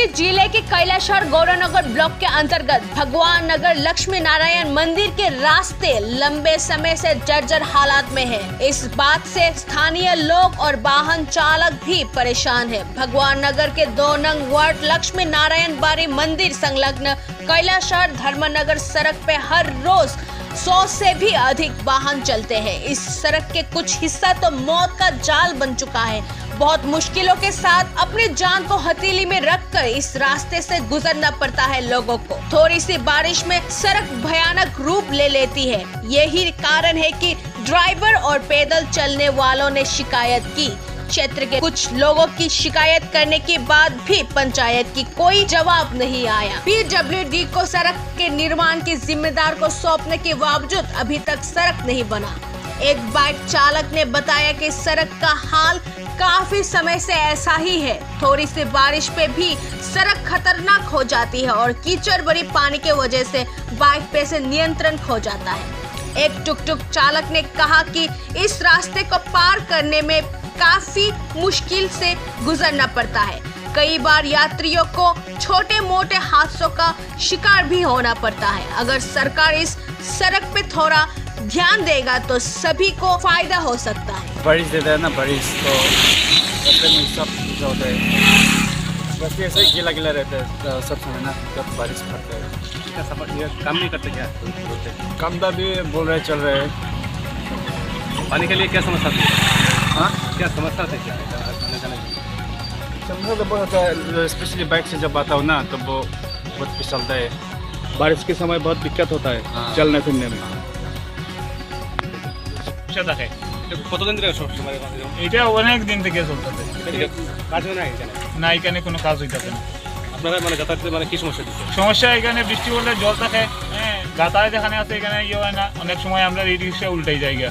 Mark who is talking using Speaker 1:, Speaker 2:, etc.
Speaker 1: राजशाही जिले के कैलाशहर गौरानगर ब्लॉक के अंतर्गत भगवान नगर लक्ष्मी नारायण मंदिर के रास्ते लंबे समय से जर्जर हालात में हैं। इस बात से स्थानीय लोग और वाहन चालक भी परेशान है। भगवान नगर के 2 नंग वार्ड लक्ष्मी नारायण बारी मंदिर संलग्न कैलाशहर धर्मनगर सड़क पे हर रोज 100 से भी अधिक वाहन चलते हैं। इस सड़क के कुछ हिस्सा तो मौत का जाल बन चुका है। बहुत मुश्किलों के साथ अपनी जान को हथेली में रखकर इस रास्ते से गुजरना पड़ता है लोगों को। थोड़ी सी बारिश में सड़क भयानक रूप ले लेती है। यही कारण है कि ड्राइवर और पैदल चलने वालों ने शिकायत की। क्षेत्र के कुछ लोगों की शिकायत करने के बाद भी पंचायत की कोई जवाब नहीं आया। पीडब्ल्यूडी को सड़क के निर्माण की जिम्मेदार को सौंपने के बावजूद अभी तक सड़क नहीं बना। एक बाइक चालक ने बताया कि सड़क का हाल काफी समय से ऐसा ही है। थोड़ी सी बारिश पे भी सड़क खतरनाक हो जाती है और कीचड़ भरी पानी के वजह से बाइक पे से नियंत्रण खो जाता है। एक टुक चालक ने कहा कि इस रास्ते को पार करने में काफी मुश्किल से गुजरना पड़ता है। कई बार यात्रियों को छोटे मोटे हादसों का शिकार भी होना पड़ता है। अगर सरकार इस सड़क पे थोड़ा ध्यान देगा तो सभी को फायदा हो सकता है।
Speaker 2: बारिश देता है ना, बारिश तो रास्ते में सब होता है, रास्ते ऐसे गीला गीला रहता है सब समय ना, जब बारिश पड़ता है।
Speaker 3: क्या सफर ये काम नहीं करते क्या?
Speaker 2: काम का भी बोल रहे चल रहे हैं।
Speaker 3: पानी के लिए क्या समस्या थी?
Speaker 2: हाँ,
Speaker 3: क्या समस्या थी क्या आने जाने की?
Speaker 2: समझो तो बहुत होता है, स्पेशली बाइक से जब आता हूँ ना तो वो बहुत फिसलता है।
Speaker 3: बारिश के समय बहुत दिक्कत होता है
Speaker 2: हाँ।
Speaker 3: चलने फिरने में। কতদিন ধরে সময়
Speaker 4: এটা অনেক দিন থেকে চলতেছে,
Speaker 3: কাজ হয় না এখানে?
Speaker 4: না এখানে কোনো কাজ হইতেছে না।
Speaker 3: আপনারা মানে যাতায়াতে মানে কি সমস্যা দিচ্ছে?
Speaker 4: সমস্যা এখানে বৃষ্টি হলে জল থাকে, হ্যাঁ, যাতায়াত এখানে আছে, এখানে ইয়ে হয় না। অনেক সময় আমরা এই রিক্সা উল্টাই জায়গা